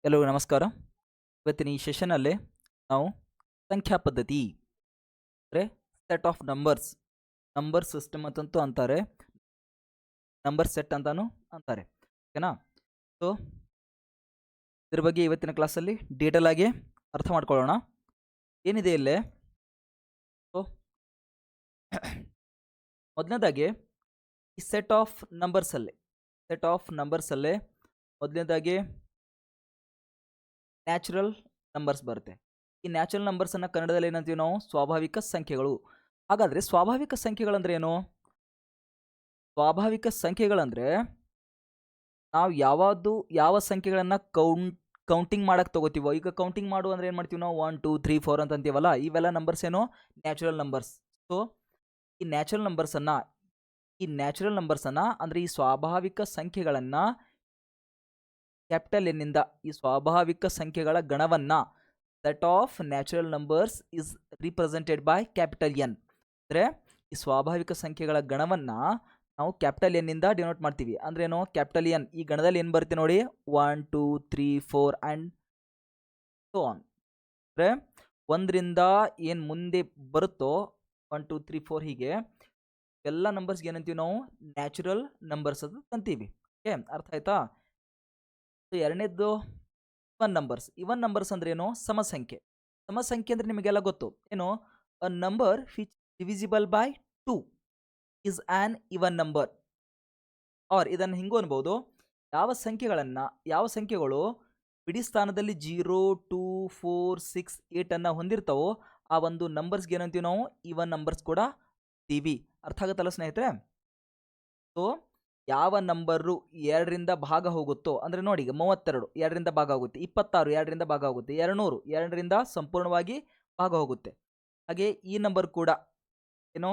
ಎಲ್ಲರಿಗೂ ನಮಸ್ಕಾರ. ಇವತ್ತಿನ ಈ ಸೆಷನಲ್ಲಿ ನಾವು ಸಂಖ್ಯಾ ಪದ್ಧತಿ ಅಂದರೆ ಸೆಟ್ ಆಫ್ ನಂಬರ್ ಸಿಸ್ಟಮ್ ಅಂತಂತೂ ಅಂತಾರೆ, ನಂಬರ್ ಸೆಟ್ ಅಂತಾನು ಅಂತಾರೆ. ಓಕೆನಾ? ಸೊ ಇದ್ರ ಬಗ್ಗೆ ಇವತ್ತಿನ ಕ್ಲಾಸಲ್ಲಿ ಡೀಟೇಲ್ ಆಗಿ ಅರ್ಥ ಮಾಡ್ಕೊಳ್ಳೋಣ. ಏನಿದೆ ಇಲ್ಲೇ, ಸೊ ಮೊದಲನೇದಾಗಿ ಈ ಸೆಟ್ ಆಫ್ ನಂಬರ್ಸಲ್ಲೇ ಮೊದಲನೇದಾಗಿ ನ್ಯಾಚುರಲ್ ನಂಬರ್ಸ್ ಬರುತ್ತೆ. ಈ ನ್ಯಾಚುರಲ್ ನಂಬರ್ಸನ್ನು ಕನ್ನಡದಲ್ಲಿ ಏನಂತೀವಿ ನಾವು? ಸ್ವಾಭಾವಿಕ ಸಂಖ್ಯೆಗಳು. ಹಾಗಾದರೆ ಸ್ವಾಭಾವಿಕ ಸಂಖ್ಯೆಗಳಂದ್ರೆ ಏನು? ಸ್ವಾಭಾವಿಕ ಸಂಖ್ಯೆಗಳಂದರೆ ನಾವು ಯಾವ ಸಂಖ್ಯೆಗಳನ್ನು ಕೌಂಟಿಂಗ್ ಮಾಡಕ್ಕೆ ತಗೋತೀವೋ. ಈಗ ಕೌಂಟಿಂಗ್ ಮಾಡು ಅಂದರೆ ಏನು ಮಾಡ್ತೀವಿ ನಾವು? 1 2 3 4 ಅಂತ ಅಂತೀವಲ್ಲ, ಇವೆಲ್ಲ ನಂಬರ್ಸ್ ಏನು? Natural numbers. ಸೊ ಈ ನ್ಯಾಚುರಲ್ ನಂಬರ್ಸನ್ನು ಅಂದರೆ ಈ ಸ್ವಾಭಾವಿಕ ಸಂಖ್ಯೆಗಳನ್ನು ಕ್ಯಾಪಿಟಲ್ ಎನ್ನಿಂದ, ಈ ಸ್ವಾಭಾವಿಕ ಸಂಖ್ಯೆಗಳ ಗಣವನ್ನು set of natural numbers is represented by capital N. ಅಂದರೆ ಈ ಸ್ವಾಭಾವಿಕ ಸಂಖ್ಯೆಗಳ ಗಣವನ್ನು ನಾವು ಕ್ಯಾಪಿಟಲ್ ಎನ್ನಿಂದ ಡಿನೋಟ್ ಮಾಡ್ತೀವಿ. ಅಂದ್ರೆ ಏನು? Capital N. ಈ ಗಣದಲ್ಲಿ ಏನು ಬರುತ್ತೆ ನೋಡಿ? 1 2 3 4 ಆ್ಯಂಡ್ ಸೊ ಆನ್. ಅಂದರೆ ಒಂದರಿಂದ ಏನು ಮುಂದೆ ಬರುತ್ತೋ 1 2 3 4 ಹೀಗೆ ಎಲ್ಲ ನಂಬರ್ಸ್ಗೆ ಏನಂತೀವಿ ನಾವು? ನ್ಯಾಚುರಲ್ ನಂಬರ್ಸ್ ಅಂತ ಅಂತೀವಿ. ಓಕೆ, ಅರ್ಥ ಆಯ್ತಾ? ಸೊ ಎರಡನೇದ್ದು ಇವನ್ ನಂಬರ್ಸ್ ಅಂದ್ರೆ ಏನು? ಸಮಸಂಖ್ಯೆ ಅಂದ್ರೆ ನಿಮಗೆಲ್ಲ ಗೊತ್ತು ಏನು? A number which divisible by 2 is an even number. Or ಇದನ್ನು ಹಿಂಗೂ ಅನ್ಬೋದು, ಯಾವ ಸಂಖ್ಯೆಗಳು ಬಿಡಿ ಸ್ಥಾನದಲ್ಲಿ 0 2 4 6 8 ಅನ್ನ ಹೊಂದಿರ್ತಾವೋ ಆ ಒಂದು ನಂಬರ್ಸ್ಗೆ ಏನಂತೀವಿ ನಾವು? ಇವನ್ ನಂಬರ್ಸ್ ಕೂಡ ಅಂತೀವಿ. ಅರ್ಥ ಆಗುತ್ತಲ್ಲ ಸ್ನೇಹಿತರೆ? ಸೊ ಯಾವ ನಂಬರು 2ರಿಂದ ಭಾಗ ಹೋಗುತ್ತೋ, ಅಂದರೆ ನೋಡಿ, ಈಗ 32 2ರಿಂದ ಭಾಗ ಹೋಗುತ್ತೆ, 26 2ರಿಂದ ಭಾಗ ಹೋಗುತ್ತೆ, 200 2ರಿಂದ ಸಂಪೂರ್ಣವಾಗಿ ಭಾಗ ಹೋಗುತ್ತೆ. ಹಾಗೆ ಈ ನಂಬರ್ ಕೂಡ ಏನೋ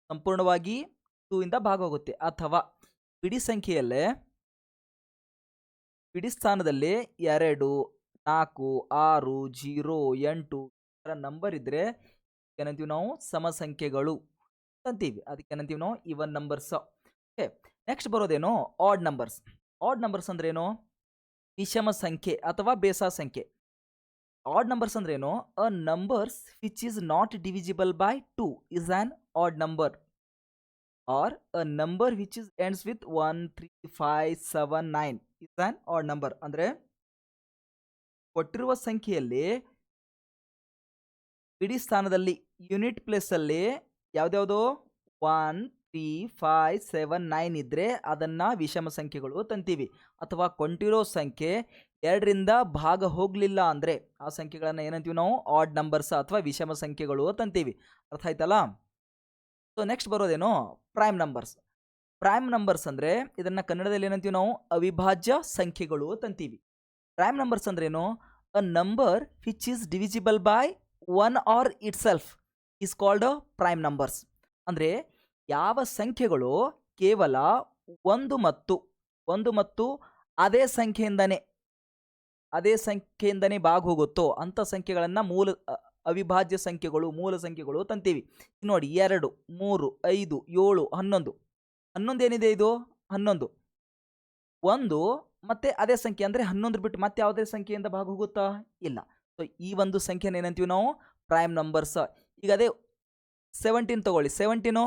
ಸಂಪೂರ್ಣವಾಗಿ 2 ಇಂದ ಭಾಗ ಹೋಗುತ್ತೆ. ಅಥವಾ ಬಿಡಿ ಸಂಖ್ಯೆಯಲ್ಲೇ ಬಿಡಿ ಸ್ಥಾನದಲ್ಲಿ 2 4 6 0 8 ನಂಬರ್ ಇದ್ರೆ ಏನಂತೀವಿ ನಾವು? ಸಮಸಂಖ್ಯೆಗಳು ಅಂತೀವಿ. ಅದಕ್ಕೆ ಏನಂತೀವಿ ನಾವು? Even numbers. ಓಕೆ, ನೆಕ್ಸ್ಟ್ ಬರೋದೇನು? ಆಡ್ ನಂಬರ್ಸ್ ಅಂದ್ರೆ ಏನು? ವಿಷಮ ಸಂಖ್ಯೆ ಅಥವಾ ಬೇಸ ಸಂಖ್ಯೆ. ಆಡ್ ನಂಬರ್ಸ್ ಅಂದ್ರೆ ಏನು? A numbers which is not divisible by 2 is an odd number. Or a number which is ends with 1 3 5 7 9 is an odd number. ಅಂದ್ರೆ ಕೊಟ್ಟಿರುವ ಸಂಖ್ಯೆಯಲ್ಲಿ ಬಿಡಿ ಸ್ಥಾನದಲ್ಲಿ ಯೂನಿಟ್ ಪ್ಲೇಸ್ ಅಲ್ಲಿ ಯಾವ್ದ್ಯಾವ್ದು 1 3 5 7 9 ಇದ್ರೆ ಅದನ್ನ ವಿಷಮ ಸಂಖ್ಯೆಗಳು ತಂತೀವಿ. ಅಥವಾ ಕೊಂಡಿರೋ ಸಂಖ್ಯೆ 2ರಿಂದ ಭಾಗ ಹೋಗ್ಲಿಲ್ಲ ಅಂದ್ರೆ ಆ ಸಂಖ್ಯೆಗಳನ್ನ ಏನಂತೀವಿ ನಾವು? ಆಡ್ ನಂಬರ್ಸ್ ಅಥವಾ ವಿಷಮ ಸಂಖ್ಯೆಗಳು ತಂತೀವಿ. ಅರ್ಥ ಆಯ್ತಲ್ಲ? ಸೊ ನೆಕ್ಸ್ಟ್ ಬರೋದೇನು? ಪ್ರೈಮ್ ನಂಬರ್ಸ್ ಅಂದ್ರೆ ಇದನ್ನ ಕನ್ನಡದಲ್ಲಿ ಏನಂತೀವಿ ನಾವು? ಅವಿಭಾಜ್ಯ ಸಂಖ್ಯೆಗಳು ತಂತೀವಿ. ಪ್ರೈಮ್ ನಂಬರ್ಸ್ ಅಂದ್ರೆ ಏನು? A number which is divisible by 1 or itself is called a prime numbers. ಅಂದ್ರೆ ಯಾವ ಸಂಖ್ಯೆಗಳು ಕೇವಲ ಒಂದು ಮತ್ತು ಅದೇ ಸಂಖ್ಯೆಯಿಂದನೇ ಭಾಗ ಹೋಗುತ್ತೋ ಅಂತ ಸಂಖ್ಯೆಗಳನ್ನ ಅವಿಭಾಜ್ಯ ಸಂಖ್ಯೆಗಳು, ಮೂಲ ಸಂಖ್ಯೆಗಳು ತಂತೀವಿ. ನೋಡಿ, 2 3 5 7 11 ಏನಿದೆ? ಇದು 11. 1 ಮತ್ತೆ ಅದೇ ಸಂಖ್ಯೆ ಅಂದ್ರೆ 11 ಬಿಟ್ಟು ಮತ್ತೆ ಯಾವುದೇ ಸಂಖ್ಯೆಯಿಂದ ಭಾಗ ಹೋಗುತ್ತಾ? ಇಲ್ಲ. ಸೊ ಈ ಒಂದು ಸಂಖ್ಯೆನ ಏನಂತೀವಿ ನಾವು? Prime numbers. ಈಗ ಅದೇ 17 ತಗೊಳ್ಳಿ. 17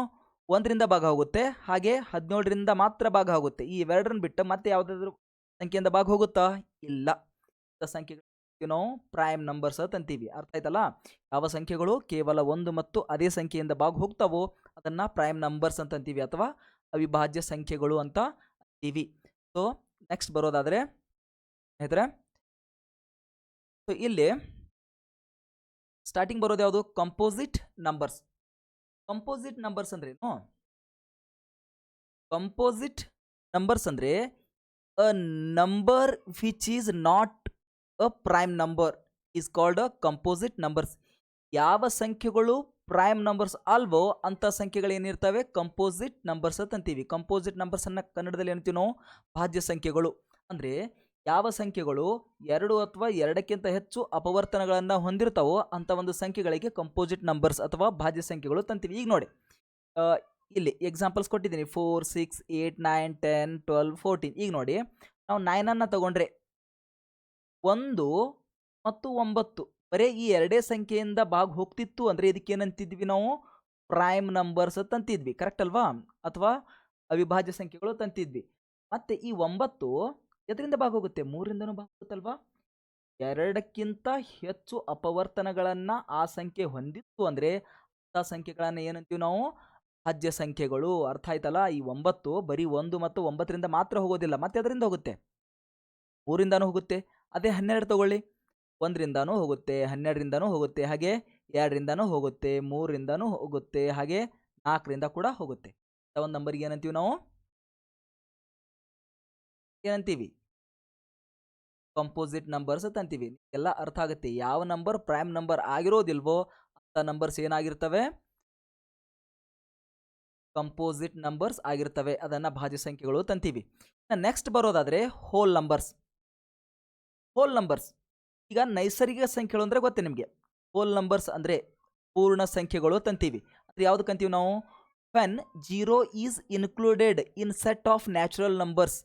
1ರಿಂದ ಭಾಗ ಹೋಗುತ್ತೆ, ಹಾಗೆ 17ರಿಂದ ಮಾತ್ರ ಭಾಗ ಹೋಗುತ್ತೆ. ಈ 2ರನ್ನ ಬಿಟ್ಟು ಮತ್ತೆ ಯಾವುದಾದ್ರೂ ಸಂಖ್ಯೆಯಿಂದ ಭಾಗ ಹೋಗುತ್ತಾ? ಇಲ್ಲ. ಸಂಖ್ಯೆಗಳು ನಾವು ಪ್ರೈಮ್ ನಂಬರ್ಸ್ ಅಂತೀವಿ. ಅರ್ಥ ಆಯ್ತಲ್ಲ? ಯಾವ ಸಂಖ್ಯೆಗಳು ಕೇವಲ 1 ಮತ್ತು ಅದೇ ಸಂಖ್ಯೆಯಿಂದ ಭಾಗ ಹೋಗ್ತಾವೋ ಅದನ್ನ ಪ್ರೈಮ್ ನಂಬರ್ಸ್ ಅಂತ ಅಂತೀವಿ, ಅಥವಾ ಅವಿಭಾಜ್ಯ ಸಂಖ್ಯೆಗಳು ಅಂತ ಅಂತೀವಿ. ಸೊ ನೆಕ್ಸ್ಟ್ ಬರೋದಾದ್ರೆ ಸ್ನೇಹಿತರೆ, ಸೊ ಇಲ್ಲಿ ಸ್ಟಾರ್ಟಿಂಗ್ ಬರೋದು ಯಾವುದು? ಕಂಪೋಸಿಟ್ ನಂಬರ್ಸ್ ಅಂದ್ರೆ ಏನು? ಕಂಪೋಸಿಟ್ ನಂಬರ್ಸ್ ಅಂದ್ರೆ ಅ number which is not a prime number is called a composite numbers. ಯಾವ ಸಂಖ್ಯೆಗಳು ಪ್ರೈಮ್ ನಂಬರ್ಸ್ ಅಲ್ವೋ ಅಂತ ಸಂಖ್ಯೆಗಳು ಏನಿರ್ತವೆ? ಕಂಪೋಸಿಟ್ ನಂಬರ್ಸ್ ಅಂತ ಅಂತೀವಿ. ಕಂಪೋಸಿಟ್ ನಂಬರ್ಸ್ ಅನ್ನ ಕನ್ನಡದಲ್ಲಿ ಏನಂತೀವಿ ನಾವು? ಭಾಜ್ಯ ಸಂಖ್ಯೆಗಳು. ಅಂದ್ರೆ ಯಾವ ಸಂಖ್ಯೆಗಳು 2 ಅಥವಾ 2ಕ್ಕಿಂತ ಹೆಚ್ಚು ಅಪವರ್ತನಗಳನ್ನು ಹೊಂದಿರ್ತಾವೋ ಅಂತ ಒಂದು ಸಂಖ್ಯೆಗಳಿಗೆ ಕಂಪೋಸಿಟ್ ನಂಬರ್ಸ್ ಅಥವಾ ಭಾಜ್ಯ ಸಂಖ್ಯೆಗಳು ತಂತೀವಿ. ಈಗ ನೋಡಿ, ಇಲ್ಲಿ ಎಕ್ಸಾಂಪಲ್ಸ್ ಕೊಟ್ಟಿದ್ದೀನಿ. 4 6 8 9 10 12 14. ಈಗ ನೋಡಿ, ನಾವು 9 ಅನ್ನ ತಗೊಂಡ್ರೆ 1 ಮತ್ತು 9 ಬರೀ ಈ ಎರಡೇ ಸಂಖ್ಯೆಯಿಂದ ಭಾಗ ಹೋಗ್ತಿತ್ತು ಅಂದರೆ ಇದಕ್ಕೇನಂತಿದ್ವಿ ನಾವು ಪ್ರೈಮ್ ನಂಬರ್ಸ್ ತಂತಿದ್ವಿ, ಕರೆಕ್ಟ್ ಅಲ್ವಾ? ಅಥವಾ ಅವಿಭಾಜ್ಯ ಸಂಖ್ಯೆಗಳು ತಂತಿದ್ವಿ. ಮತ್ತೆ ಈ 9 ಎದರಿಂದ ಭಾಗ ಹೋಗುತ್ತೆ? 3ರಿಂದನೂ ಭಾಗ ಹೋಗುತ್ತಲ್ವಾ? 2ಕ್ಕಿಂತ ಹೆಚ್ಚು ಅಪವರ್ತನಗಳನ್ನು ಆ ಸಂಖ್ಯೆ ಹೊಂದಿತ್ತು ಅಂದರೆ ಆ ಸಂಖ್ಯೆಗಳನ್ನು ಏನಂತೀವಿ ನಾವು? ಭಾಜ್ಯ ಸಂಖ್ಯೆಗಳು. ಅರ್ಥ ಆಯ್ತಲ್ಲ? ಈ 9 ಬರೀ 1 ಮತ್ತು 9ರಿಂದ ಮಾತ್ರ ಹೋಗೋದಿಲ್ಲ, ಮತ್ತೆ ಅದರಿಂದ ಹೋಗುತ್ತೆ, 3ರಿಂದನೂ ಹೋಗುತ್ತೆ. ಅದೇ 12 ತಗೊಳ್ಳಿ, 1ರಿಂದನೂ ಹೋಗುತ್ತೆ, 12ರಿಂದನೂ ಹೋಗುತ್ತೆ, ಹಾಗೆ 2ರಿಂದನೂ ಹೋಗುತ್ತೆ, 3ರಿಂದನೂ ಹೋಗುತ್ತೆ, ಹಾಗೆ 4ರಿಂದ ಕೂಡ ಹೋಗುತ್ತೆ. ಒಂದು ನಂಬರ್ಗೆ ಏನಂತೀವಿ ನಾವು? ಏನಂತೀವಿ? ಕಂಪೋಸಿಟ್ ನಂಬರ್ಸ್ ಅಂತೀವಿ. ಎಲ್ಲ ಅರ್ಥ ಆಗುತ್ತೆ. ಯಾವ ನಂಬರ್ ಪ್ರೈಮ್ ನಂಬರ್ ಆಗಿರೋದಿಲ್ವೋ ಅಂತ ನಂಬರ್ಸ್ ಏನಾಗಿರ್ತವೆ? ಕಂಪೋಸಿಟ್ ನಂಬರ್ಸ್ ಆಗಿರ್ತವೆ. ಅದನ್ನು ಭಾಜ್ಯ ಸಂಖ್ಯೆಗಳು ತಂತೀವಿ. ನೆಕ್ಸ್ಟ್ ಬರೋದಾದರೆ ಹೋಲ್ ನಂಬರ್ಸ್. ಹೋಲ್ ನಂಬರ್ಸ್ ಈಗ ನೈಸರ್ಗಿಕ ಸಂಖ್ಯೆಗಳು ಅಂದರೆ ಗೊತ್ತೇ ನಿಮಗೆ. ಹೋಲ್ ನಂಬರ್ಸ್ ಅಂದರೆ ಪೂರ್ಣ ಸಂಖ್ಯೆಗಳು ತಂತೀವಿ. ಅಂದರೆ ಯಾವುದಕ್ಕೆ ಅಂತೀವಿ ನಾವು? When 0 is included in set of natural numbers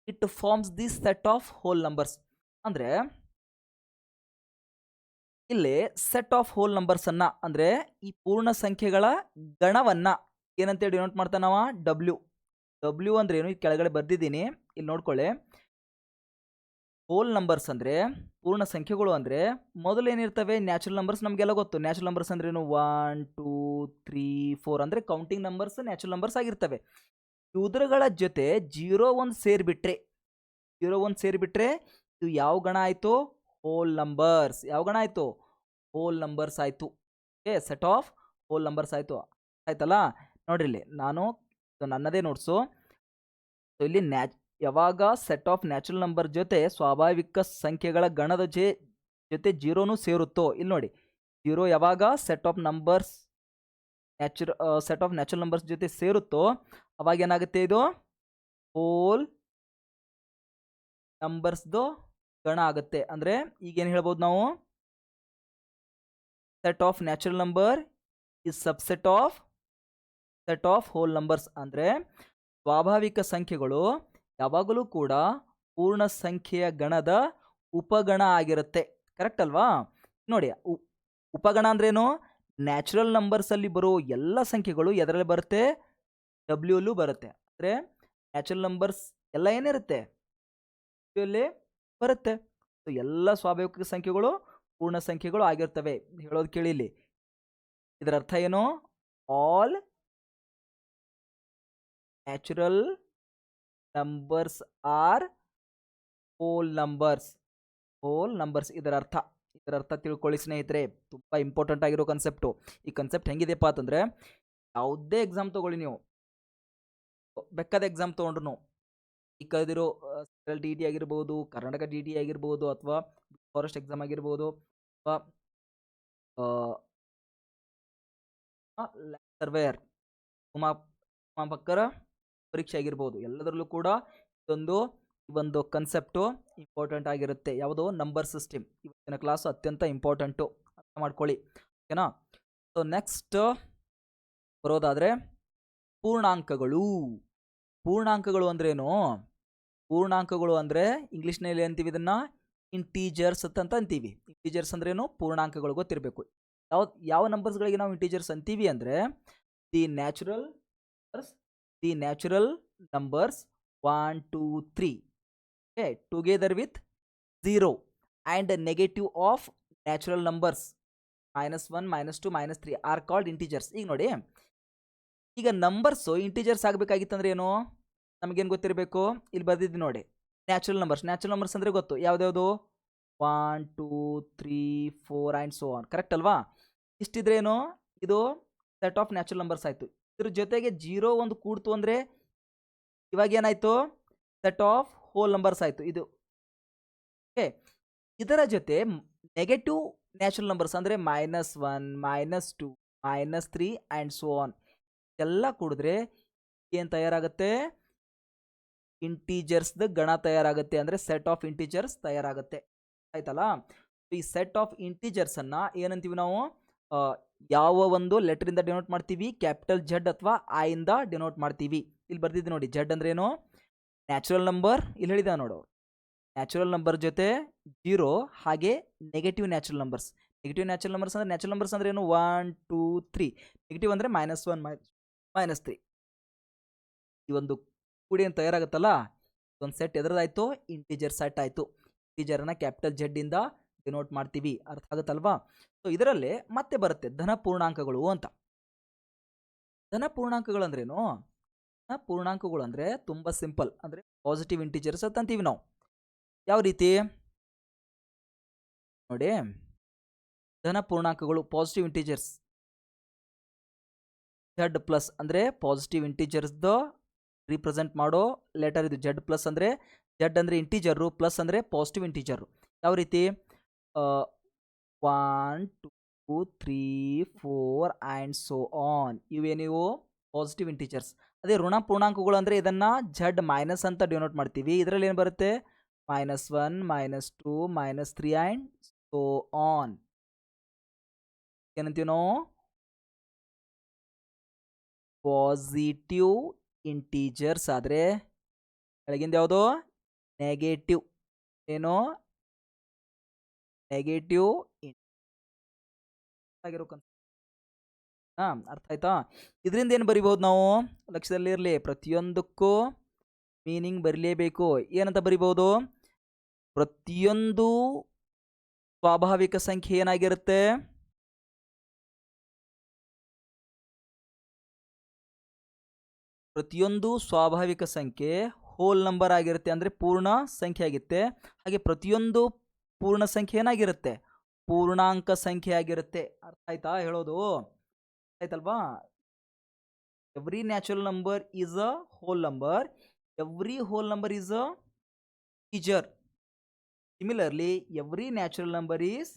it forms the set of whole numbers. ಅಂದರೆ ಇಲ್ಲಿ ಸೆಟ್ ಆಫ್ ಹೋಲ್ ನಂಬರ್ಸ್ ಅನ್ನ ಅಂದರೆ ಈ ಪೂರ್ಣ ಸಂಖ್ಯೆಗಳ ಗಣವನ್ನ ಏನಂತೇಳಿ ಡಿನೋಟ್ ಮಾಡ್ತಾನೆ ನಾವು? ಡಬ್ಲ್ಯೂ ಅಂದ್ರೆ ಏನು? ಈ ಕೆಳಗಡೆ ಬರ್ದಿದ್ದೀನಿ, ಇಲ್ಲಿ ನೋಡ್ಕೊಳ್ಳಿ. ಹೋಲ್ ನಂಬರ್ಸ್ ಅಂದರೆ ಪೂರ್ಣ ಸಂಖ್ಯೆಗಳು ಅಂದರೆ ಮೊದಲು ಏನಿರ್ತವೆ? Natural numbers. ನಮಗೆಲ್ಲ ಗೊತ್ತು ನ್ಯಾಚುರಲ್ ನಂಬರ್ಸ್ ಅಂದ್ರೆ ಏನು? 1 2 3 4 ಅಂದರೆ ಕೌಂಟಿಂಗ್ ನಂಬರ್ಸ್ ನ್ಯಾಚುರಲ್ ನಂಬರ್ಸ್ ಆಗಿರ್ತವೆ. ಇವುಗಳ ಜೊತೆ 0 1 ಸೇರಿಬಿಟ್ರೆ ಇದು ಯಾವ ಗಣ ಆಯಿತು? Hole numbers. ಯಾವ ಗಣ ಆಯಿತು? ಹೋಲ್ ನಂಬರ್ಸ್ ಆಯಿತು. Okay, set of whole numbers ಆಯಿತು. ಆಯ್ತಲ್ಲ? ನೋಡ್ರಿ ಇಲ್ಲಿ ನಾನು ನನ್ನದೇ ನೋಟ್ಸು. ಸೊ ಇಲ್ಲಿ ಯಾವಾಗ ಸೆಟ್ ಆಫ್ ನ್ಯಾಚುರಲ್ ನಂಬರ್ ಜೊತೆ ಸ್ವಾಭಾವಿಕ ಸಂಖ್ಯೆಗಳ ಗಣದ ಜೊತೆ 0ನೂ ಸೇರುತ್ತೋ, ಇಲ್ಲಿ ನೋಡಿ 0 ಯಾವಾಗ ಸೆಟ್ ಆಫ್ ನ್ಯಾಚುರಲ್ ನಂಬರ್ಸ್ ಜೊತೆ ಸೇರುತ್ತೋ ಅವಾಗ ಏನಾಗುತ್ತೆ? ಇದು ಹೋಲ್ ನಂಬರ್ಸ್ದು ಗಣ ಆಗುತ್ತೆ. ಅಂದರೆ ಈಗೇನು ಹೇಳ್ಬೋದು ನಾವು? Set of natural number is subset of whole numbers. ಅಂದರೆ ಸ್ವಾಭಾವಿಕ ಸಂಖ್ಯೆಗಳು ಯಾವಾಗಲೂ ಕೂಡ ಪೂರ್ಣ ಸಂಖ್ಯೆಯ ಗಣದ ಉಪಗಣ ಆಗಿರುತ್ತೆ. ಕರೆಕ್ಟ್ ಅಲ್ವಾ? ನೋಡಿ, ಉಪಗಣ ಅಂದ್ರೇನು? ನ್ಯಾಚುರಲ್ ನಂಬರ್ಸಲ್ಲಿ ಬರೋ ಎಲ್ಲ ಸಂಖ್ಯೆಗಳು ಎದರಲ್ಲಿ ಬರುತ್ತೆ? ಡಬ್ಲ್ಯೂಲ್ಲೂ ಬರುತ್ತೆ. ಅಂದರೆ ನ್ಯಾಚುರಲ್ ನಂಬರ್ಸ್ ಎಲ್ಲ ಏನಿರುತ್ತೆ? ಡಬ್ಲ್ಯೂಲ್ಲೇ ಬರುತ್ತೆ. ಸೊ ಎಲ್ಲ ಸ್ವಾಭಾವಿಕ ಸಂಖ್ಯೆಗಳು ಪೂರ್ಣ ಸಂಖ್ಯೆಗಳು ಆಗಿರ್ತವೆ. ಹೇಳೋದು ಕೇಳಿ ಇಲ್ಲಿ. ಇದರ ಅರ್ಥ ಏನು? All natural numbers are hole numbers. ಇದರ ಅರ್ಥ ತಿಳ್ಕೊಳ್ಳಿ ಸ್ನೇಹಿತರೆ. ತುಂಬ ಇಂಪಾರ್ಟೆಂಟ್ ಆಗಿರೋ ಕನ್ಸೆಪ್ಟು. ಈ ಕನ್ಸೆಪ್ಟ್ ಹೆಂಗಿದೆಪ್ಪ ಅಂತಂದರೆ, ಯಾವುದೇ ಎಕ್ಸಾಮ್ ತೊಗೊಳ್ಳಿ ನೀವು, ಬೇಕಾದ ಎಕ್ಸಾಮ್ ತೊಗೊಂಡ್ರು, ಈ ಕರೆದಿರೋ ಸೆಂಟ್ರಲ್ ಡಿ ಟಿ ಆಗಿರ್ಬೋದು, ಕರ್ನಾಟಕ ಡಿ ಟಿ ಆಗಿರ್ಬೋದು, ಅಥವಾ ಫಾರೆಸ್ಟ್ ಎಕ್ಸಾಮ್ ಆಗಿರ್ಬೋದು, ಅಥವಾ ಸರ್ವೇಯರ್ ಉಮಾಪಕ್ಕರ ಪರೀಕ್ಷೆ ಆಗಿರ್ಬೋದು, ಎಲ್ಲದರಲ್ಲೂ ಕೂಡ ಒಂದು ಕನ್ಸೆಪ್ಟು ಇಂಪಾರ್ಟೆಂಟ್ ಆಗಿರುತ್ತೆ. ಯಾವುದೋ ನಂಬರ್ ಸಿಸ್ಟಮ್. ಇವತ್ತಿನ ಕ್ಲಾಸು ಅತ್ಯಂತ ಇಂಪಾರ್ಟೆಂಟು, ಅರ್ಥ ಮಾಡ್ಕೊಳ್ಳಿ. ಓಕೆನಾ? ಸೊ ನೆಕ್ಸ್ಟ್ ಬರೋದಾದರೆ ಪೂರ್ಣಾಂಕಗಳು ಅಂದ್ರೇನು? ಪೂರ್ಣಾಂಕಗಳು ಅಂದರೆ ಇಂಗ್ಲೀಷ್ನಲ್ಲಿ ಅಂತೀವಿ ಇದನ್ನು ಇಂಟೀಜರ್ಸ್ ಅಂತ ಅಂತೀವಿ. ಇಂಟೀಜರ್ಸ್ ಅಂದ್ರೇನು? ಪೂರ್ಣಾಂಕಗಳು ಗೊತ್ತಿರಬೇಕು. ಯಾವ ನಂಬರ್ಸ್ಗಳಿಗೆ ನಾವು ಇಂಟೀಜರ್ಸ್ ಅಂತೀವಿ ಅಂದರೆ the natural numbers 1 2 3 together with 0 and negative of natural numbers -1 -2 -3 are called integers. ಈಗ ನೋಡಿ, ಈಗ ನಂಬರ್ಸು ಇಂಟೀಜರ್ಸ್ ಆಗಬೇಕಾಗಿತ್ತಂದ್ರೆ ಏನು? ನಮಗೇನು ಗೊತ್ತಿರಬೇಕು? ಇಲ್ಲಿ ಬರ್ದಿದ್ದು ನೋಡಿ, ನ್ಯಾಚುರಲ್ ನಂಬರ್ಸ್ ಅಂದರೆ ಗೊತ್ತು. ಯಾವುದ್ಯಾವುದು? 1 2 3 4 ಆ್ಯಂಡ್ ಸೋ ಆನ್. ಕರೆಕ್ಟ್ ಅಲ್ವಾ? ಇಷ್ಟಿದ್ರೇನು? ಇದು ಸೆಟ್ ಆಫ್ ನ್ಯಾಚುರಲ್ ನಂಬರ್ಸ್ ಆಯಿತು. ಇದ್ರ ಜೊತೆಗೆ 0 1 ಕೂಡ್ತು ಅಂದರೆ ಇವಾಗ ಏನಾಯಿತು? ಸೆಟ್ ಆಫ್ ಹೋಲ್ ನಂಬರ್ಸ್ ಆಯಿತು ಇದು. ಓಕೆ, ಇದರ ಜೊತೆ ನೆಗೆಟಿವ್ ನ್ಯಾಚುರಲ್ ನಂಬರ್ಸ್ ಅಂದರೆ -1 -2 -3 ಆ್ಯಂಡ್ ಸೋ ಆನ್ ಎಲ್ಲ ಕೂಡಿದ್ರೆ ಏನು ತಯಾರಾಗುತ್ತೆ? ಇಂಟೀಜರ್ಸ್ದು ಗಣ ತಯಾರಾಗುತ್ತೆ. ಅಂದರೆ ಸೆಟ್ ಆಫ್ ಇಂಟೀಜರ್ಸ್ ತಯಾರಾಗುತ್ತೆ. ಆಯ್ತಲ್ಲ? ಈ ಸೆಟ್ ಆಫ್ ಇಂಟೀಜರ್ಸನ್ನು ಏನಂತೀವಿ ನಾವು? ಯಾವ ಒಂದು ಲೆಟರಿಂದ ಡಿನೋಟ್ ಮಾಡ್ತೀವಿ? ಕ್ಯಾಪಿಟಲ್ Z ಅಥವಾ I ಇಂದ ಡಿನೋಟ್ ಮಾಡ್ತೀವಿ. ಇಲ್ಲಿ ಬರ್ದಿದ್ದು ನೋಡಿ, Z ಅಂದ್ರೇನು? Natural number. ಇಲ್ಲಿ ಹೇಳಿದ ನೋಡು, ನ್ಯಾಚುರಲ್ ನಂಬರ್ ಜೊತೆ 0 ಹಾಗೆ negative natural numbers. Negative natural numbers ಅಂದರೆ ನ್ಯಾಚುರಲ್ ನಂಬರ್ಸ್ ಅಂದ್ರೆ ಏನು 1 2 3. ನೆಗೆಟಿವ್ ಅಂದರೆ -1 -3. ಈ ಒಂದು ಕೂಡಿ ಏನು ತಯಾರಾಗುತ್ತಲ್ಲ, ಒಂದು ಸೆಟ್ ಎದ್ರದಾಯ್ತು, ಇಂಟಿಜರ್ ಸೆಟ್ ಆಯಿತು. ಇಂಟಿಜರ್ನ ಕ್ಯಾಪಿಟಲ್ Z ಇಂದ ಡಿನೋಟ್ ಮಾಡ್ತೀವಿ, ಅರ್ಥ ಆಗುತ್ತಲ್ವಾ? ಸೊ ಇದರಲ್ಲಿ ಮತ್ತೆ ಬರುತ್ತೆ ಧನ ಪೂರ್ಣಾಂಕಗಳು ಅಂತ. ಧನ ಪೂರ್ಣಾಂಕಗಳು ಅಂದ್ರೇನು? ಧನ ಪೂರ್ಣಾಂಕಗಳು ಅಂದರೆ ತುಂಬ ಸಿಂಪಲ್, ಅಂದರೆ ಪಾಸಿಟಿವ್ ಇಂಟಿಜರ್ಸ್ ಅಂತ ಅಂತೀವಿ ನಾವು. ಯಾವ ರೀತಿ ನೋಡಿ, ಧನ ಪೂರ್ಣಾಂಕಗಳು ಪಾಸಿಟಿವ್ ಇಂಟಿಜರ್ಸ್ Z ಪ್ಲಸ್ ಅಂದರೆ ಪಾಸಿಟಿವ್ ಇಂಟಿಜರ್ಸ್ದ ರಿಪ್ರೆಸೆಂಟ್ ಮಾಡೋ ಲೆಟರ್ ಇದು. Z ಪ್ಲಸ್ ಅಂದರೆ Z ಅಂದರೆ ಇಂಟಿಜರು, ಪ್ಲಸ್ ಅಂದರೆ ಪಾಸಿಟಿವ್ ಇಂಟಿಜರು. ಯಾವ ರೀತಿ 1 2 3 4 ಆ್ಯಂಡ್ ಸೋ ಆನ್, ಇವೇನಿವು ಪಾಸಿಟಿವ್ ಇಂಟಿಜರ್ಸ್. ಅದೇ ಋಣ ಪೂರ್ಣಾಂಕಗಳು ಅಂದರೆ ಇದನ್ನು Z ಮೈನಸ್ ಅಂತ ಡಿನೋಟ್ ಮಾಡ್ತೀವಿ. ಇದರಲ್ಲಿ ಏನು ಬರುತ್ತೆ -1 -2 -3 ಆ್ಯಂಡ್ ಸೋ ಆನ್. ಏನಂತೀವಿ ನಾವು? ಪಾಸಿಟಿವ್ ಇಂಟೀಜರ್ಸ್ ಆದರೆ ಕೆಳಗಿಂದ ಯಾವುದು ನೆಗೆಟಿವ್, ಏನು ನೆಗೆಟಿವ್ ಆಗಿರೋ ಅರ್ಥ ಆಯ್ತಾ? ಇದರಿಂದ ಏನು ಬರಿಬಹುದು ನಾವು? ಲಕ್ಷ್ಯದಲ್ಲಿ ಇರಲಿ, ಪ್ರತಿಯೊಂದಕ್ಕೂ ಮೀನಿಂಗ್ ಬರಲೇಬೇಕು. ಏನಂತ ಬರಿಬಹುದು? ಪ್ರತಿಯೊಂದು ಸ್ವಾಭಾವಿಕ ಸಂಖ್ಯೆ ಏನಾಗಿರುತ್ತೆ? ಪ್ರತಿಯೊಂದು ಸ್ವಾಭಾವಿಕ ಸಂಖ್ಯೆ ಹೋಲ್ ನಂಬರ್ ಆಗಿರುತ್ತೆ, ಅಂದರೆ ಪೂರ್ಣ ಸಂಖ್ಯೆ ಆಗಿರುತ್ತೆ. ಹಾಗೆ ಪ್ರತಿಯೊಂದು ಪೂರ್ಣ ಸಂಖ್ಯೆ ಏನಾಗಿರುತ್ತೆ? ಪೂರ್ಣಾಂಕ ಸಂಖ್ಯೆ ಆಗಿರುತ್ತೆ. ಅರ್ಥ ಆಯ್ತಾ ಹೇಳೋದು? ಆಯ್ತಲ್ವಾ? Every natural number is a whole number, every whole number is a integer. Similarly every natural number is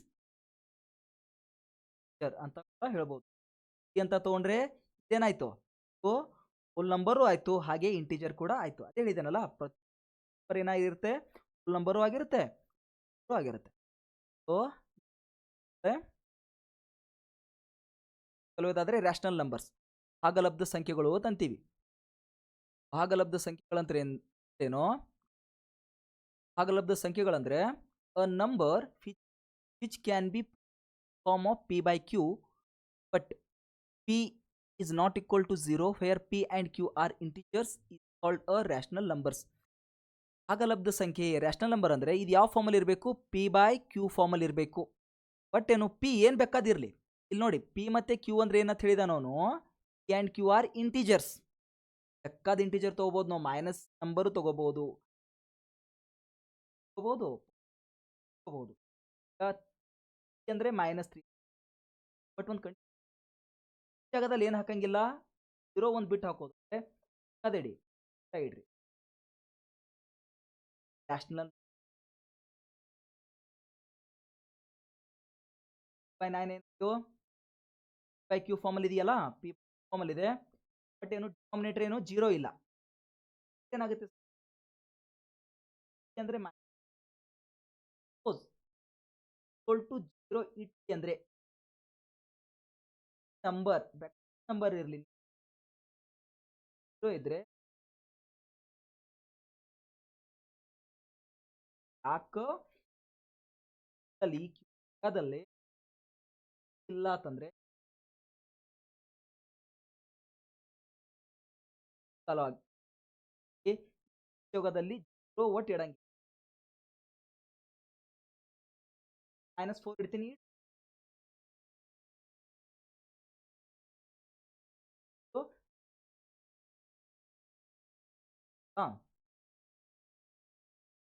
ಅಂತ ಹೇಳ್ಬೋದು. ಅಂತ ತಗೊಂಡ್ರೆ ಇದೇನಾಯ್ತು? ಹೋಲ್ ನಂಬರು ಆಯ್ತು, ಹಾಗೆ ಇಂಟಿಜರ್ ಕೂಡ ಆಯ್ತು. ಅದೇ ಹೇಳಿದೇನಲ್ಲ, ಪ್ರತಿ ನಂಬರ್ ಏನಾಗಿರುತ್ತೆ? ಹೋಲ್ ನಂಬರು ಆಗಿರುತ್ತೆ, ಆಗಿರುತ್ತೆ. ಸೊ ಕೆಲವುದಾದ್ರೆ ರ್ಯಾಷನಲ್ ನಂಬರ್ಸ್, ಭಾಗಲಬ್ಧ ಸಂಖ್ಯೆಗಳು ಅಂತೀವಿ. ಭಾಗಲಬ್ಧ ಸಂಖ್ಯೆಗಳಂದ್ರೆ ಏನು? ಭಾಗಲಬ್ಧ ಸಂಖ್ಯೆಗಳಂದ್ರೆ a number which can be form of P by Q, but P is not equal to 0 where P and Q are integers is called a rational numbers. ಭಾಗಲಬ್ಧ ಸಂಖ್ಯೆ ರ್ಯಾಷನಲ್ ನಂಬರ್ ಅಂದರೆ ಇದು ಯಾವ ಫಾರ್ಮಲ್ಲಿ ಇರಬೇಕು? P by Q ಫಾರ್ಮಲ್ಲಿ ಇರಬೇಕು. But ಏನು, P ಏನು ಬೇಕಾದಿರಲಿ. ಇಲ್ಲಿ ನೋಡಿ, P ಮತ್ತು Q ಅಂದ್ರೆ ಏನಂತ ಹೇಳಿದ ನಾನು, P and Q are integers. ಬೇಕಾದ ಇಂಟಿಜರ್ ತೊಗೋಬೋದು ನಾವು, ಮೈನಸ್ ನಂಬರು ತೊಗೋಬೋದು, ಅಂದರೆ -3. ಬಟ್ ಒಂದು ಜಾಗದಲ್ಲಿ ಏನು ಹಾಕಂಗಿಲ್ಲ, 0 1 ಬಿಟ್ಟು ಹಾಕೋದು. ಅದೇಡಿ ಇಡ್ರಿ ರ್ಯಾಷನಲ್ 9 ಏನಿತ್ತು ಬೈ ಕ್ಯೂ ಫಾರ್ಮಲ್ಲಿ ಇದೆಯಲ್ಲ, P ಫಾರ್ಮಲ್ಲಿ ಇದೆ. ಬಟ್ ಏನು ಡಿನಾಮಿನೇಟರ್ ಏನು 0 ಇಲ್ಲ. ಏನಾಗುತ್ತೆ ಅಂದರೆ ಟು 0 ಇಟ್ಟು ಅಂದರೆ ನಂಬರ್ ಇರಲಿ 0 ಇದ್ರೆ ಯಾಕದಲ್ಲಿ ಇಲ್ಲ ಅಂತಂದ್ರೆ ಯೋಗದಲ್ಲಿ 0 ಒಟ್ಟು ಇಡಂಗಿಲ್ಲ. -4 ಇಡ್ತೀನಿ.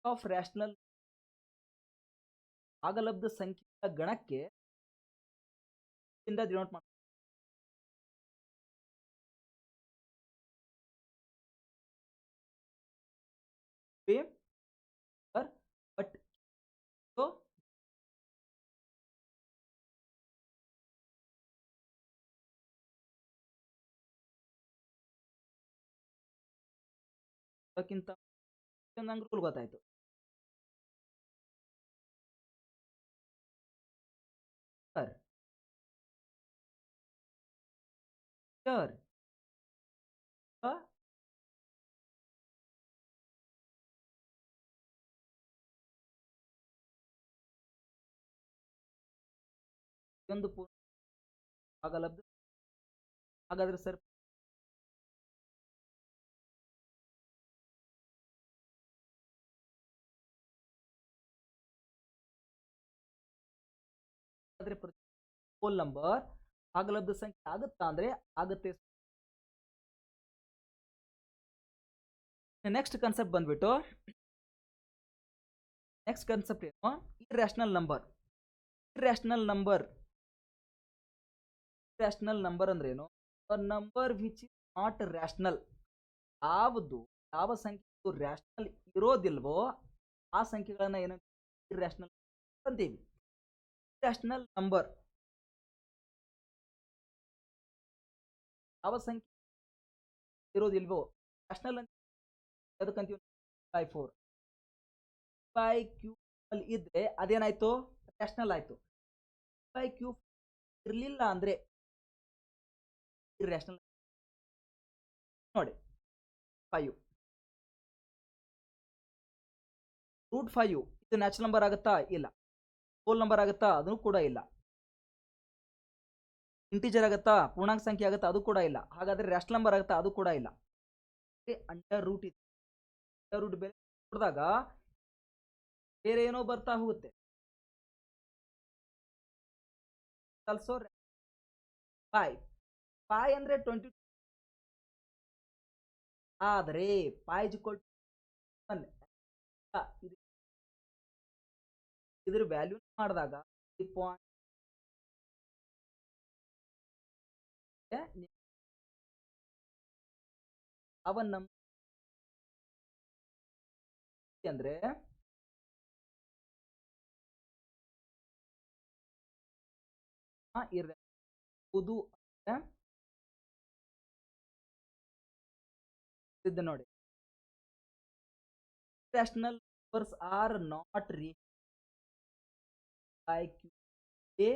ಆಫ್ ರ್ಯಾಷನಲ್ ಭಾಗಲಬ್ಧ ಸಂಖ್ಯೆಯ ಗಣಕ್ಕೆ ಡಿನೋಟ್ ಮಾಡ್ತೀವಿ. ಬಟ್ ಅದಕ್ಕಿಂತ ನಂಗೆ ರೂಲ್ ಗೊತ್ತಾಯ್ತು. ಸರ್ ಒಂದು ಭಾಗಲಬ್ಧ. ಹಾಗಾದ್ರೆ ಸರ್ ಹೋಲ್ ನಂಬರ್ ಭಾಗಲಬ್ಧ ಸಂಖ್ಯೆ ಆಗುತ್ತಾ ಅಂದ್ರೆ ಆಗುತ್ತೆ. ನೆಕ್ಸ್ಟ್ ಕಾನ್ಸೆಪ್ಟ್ ಬಂದ್ಬಿಟ್ಟು ನೆಕ್ಸ್ಟ್ ಕಾನ್ಸೆಪ್ಟ್ ಏನು, ಇರ್ಯಾಷನಲ್ ನಂಬರ್. ಇರ್ಯಾಷನಲ್ ನಂಬರ್ ಅಂದ್ರೆ ಏನು, number which is not rational. ಯಾವ ಸಂಖ್ಯೆ ರ್ಯಾಷನಲ್ ಇರೋದಿಲ್ವೋ ಆ ಸಂಖ್ಯೆಗಳನ್ನ ಏನಂತ ಇರ್ಯಾಷನಲ್ ಅಂತೀವಿ. ಇರ್ಯಾಷನಲ್ ನಂಬರ್ ಯಾವ ಸಂಖ್ಯೆ ಇರೋದಿಲ್ವೋ ರ್ಯಾಷನಲ್ ಅಂತ ಅದಕ್ಕಂತೀವಿ. 4 ಬೈ ಕ್ಯೂ ಅಲ್ಲಿ ಇದ್ರೆ ಅದೇನಾಯ್ತು, ರ್ಯಾಷನಲ್ ಆಯ್ತು. ಬೈ ಕ್ಯೂ ಇರ್ಲಿಲ್ಲ ಅಂದ್ರೆ ಇರ್ಯಾಷನಲ್. ನೋಡಿ 5 √5 ಇದು ನ್ಯಾಚುರಲ್ ನಂಬರ್ ಆಗುತ್ತಾ, ಇಲ್ಲ. ಹೋಲ್ ನಂಬರ್ ಆಗುತ್ತಾ, ಅದನ್ನು ಕೂಡ ಇಲ್ಲ. ಇಂಟಿಜರ್ ಆಗುತ್ತಾ, ಪೂರ್ಣಾಂಕ ಸಂಖ್ಯೆ ಆಗುತ್ತಾ, ಅದು ಕೂಡ ಇಲ್ಲ. ಹಾಗಾದ್ರೆ ರ್ಯಾಷನಲ್ ನಂಬರ್ ಆಗುತ್ತಾ, ಅದು ಕೂಡ ಇಲ್ಲ. ಅಂಡರ್ ರೂಟ್ ಇದೆ. ಅಂಡರ್ ರೂಟ್ ಬೇರೆ ನೋಡಿದಾಗ ಬೇರೆ ಏನೋ ಬರ್ತಾ ಹೋಗುತ್ತೆ. ಆಲ್ಸೋ ಪೈ ಅಂದ್ರೆ 22 ಆದರೆ ಪೈ ಇಸ್ ಈಕ್ವಲ್ ಟು 1. ಇದ್ರ ವ್ಯಾಲ್ಯೂ ಮಾಡಿದಾಗ ಅವನ್ ನಂಬರ್ ಅಂದ್ರೆ ಇರ್ಬೋದು ನೋಡಿ. irrational numbers are not real by q a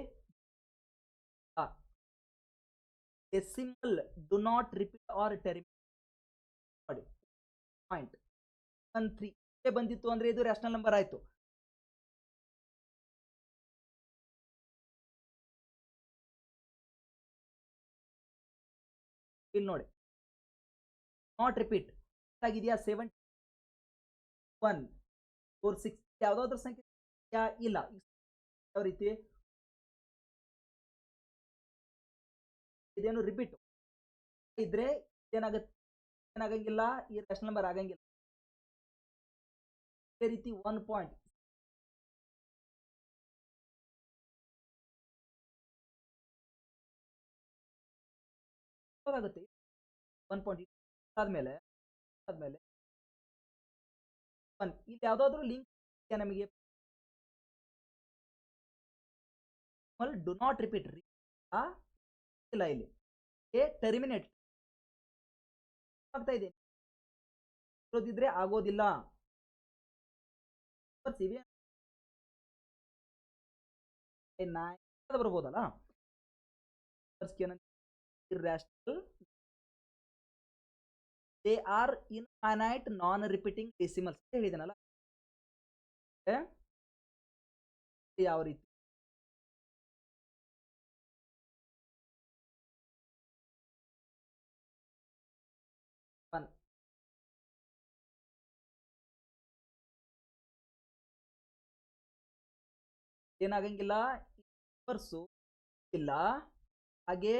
decimal do not repeat or terminate. ನೋಡಿ ಪಾಯಿಂಟ್ 13 ಬಂದಿತ್ತು ಅಂದ್ರೆ ಇದು ರ್ಯಾಷನಲ್ ನಂಬರ್ ಆಯ್ತು. ಇಲ್ಲಿ ನೋಡಿ ನಾಟ್ ರಿಪೀಟ್ ಆಗಿದೆಯಾ, 7 1 4 6 ಯಾವ್ದಾದ್ರು ಸಂಖ್ಯೆ ಇಲ್ಲ. ಯಾವ ರೀತಿ ಇದೇನು ರಿಪೀಟ್ ಇದ್ರೆ ಏನಾಗಂಗಿಲ್ಲ, ಈ ರ್ಯಾಷನಲ್ ನಂಬರ್ ಆಗಂಗಿಲ್ಲ. ಇದೇ ರೀತಿ 1 ಪಾಯಿಂಟ್ ಆಗುತ್ತೆ. 1 ಪಾಯಿಂಟ್ ಆದ್ಮೇಲೆ ಇಲ್ಲಿ ಯಾವ್ದಾದ್ರು ಲಿಂಕ್ ನಮಗೆ ಡು ನಾಟ್ ರಿಪೀಟ್ ಇಲ್ಲ. ಇಲ್ಲಿ ಟರ್ಮಿನೇಟ್ ಆಗ್ತಾ ಇದೆ, ಇರೋದಿದ್ರೆ ಆಗೋದಿಲ್ಲ. ಬರ್ಬೋದಲ್ಲ. irrational, they are infinite non repeating decimals ಹೇಳಿದನಲ್ಲ. ಯಾವ ರೀತಿ ಏನಾಗಂಗಿಲ್ಲ, ವರ್ಸು ಇಲ್ಲ, ಹಾಗೆ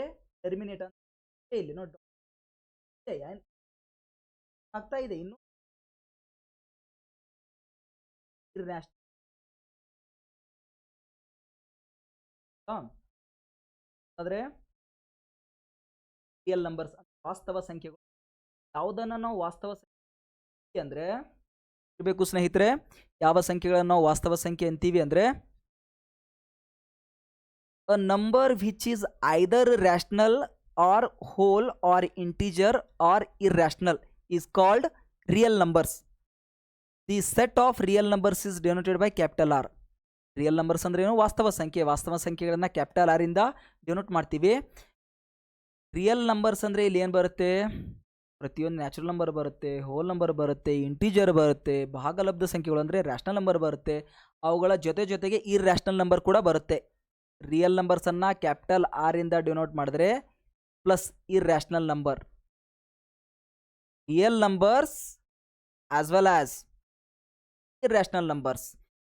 ಟರ್ಮಿನೇಟ್ ಅಂತ ಇಲ್ಲಿ ನೋಡಿ ಆಗ್ತಾ ಇದೆ. ಇನ್ನು ಆದ್ರೆ ರಿಯಲ್ ನಂಬರ್ಸ್ ವಾಸ್ತವ ಸಂಖ್ಯೆಗಳು. ಯಾವುದನ್ನ ನಾವು ವಾಸ್ತವ ಸಂಖ್ಯೆ ಅಂದ್ರೆ ಇರಬೇಕು ಸ್ನೇಹಿತರೆ, ಯಾವ ಸಂಖ್ಯೆಗಳನ್ನು ನಾವು ವಾಸ್ತವ ಸಂಖ್ಯೆ ಅಂತೀವಿ ಅಂದ್ರೆ a number which is either rational or whole or integer or irrational is called real numbers. The set of real numbers is denoted by capital R. Real numbers ಅಂದ್ರೆ ಏನು, ವಾಸ್ತವ ಸಂಖ್ಯೆಗಳನ್ನ ಕ್ಯಾಪಿಟಲ್ ಆರ್ ಇಂದ ಡಿನೋಟ್ ಮಾಡ್ತೀವಿ. Real numbers ಅಂದ್ರೆ ಇಲ್ಲಿ ಏನು ಬರುತ್ತೆ, ಪ್ರತಿಯೊಂದು ನ್ಯಾಚುರಲ್ ನಂಬರ್ ಬರುತ್ತೆ, ಹೋಲ್ ನಂಬರ್ ಬರುತ್ತೆ, ಇಂಟಿಜರ್ ಬರುತ್ತೆ, ಭಾಗಲಬ್ಧ ಸಂಖ್ಯೆಗಳು ಅಂದ್ರೆ ರ್ಯಾಷನಲ್ ನಂಬರ್ ಬರುತ್ತೆ, ಅವುಗಳ ಜೊತೆಗೆ ಇರ್ಯಾಷನಲ್ ನಂಬರ್ ಕೂಡ ಬರುತ್ತೆ. ರಿಯಲ್ ನಂಬರ್ಸನ್ನು ಕ್ಯಾಪಿಟಲ್ ಆರ್ ಇಂದ ಡಿನೋಟ್ ಮಾಡಿದ್ರೆ plus irrational number. Real numbers as well as irrational numbers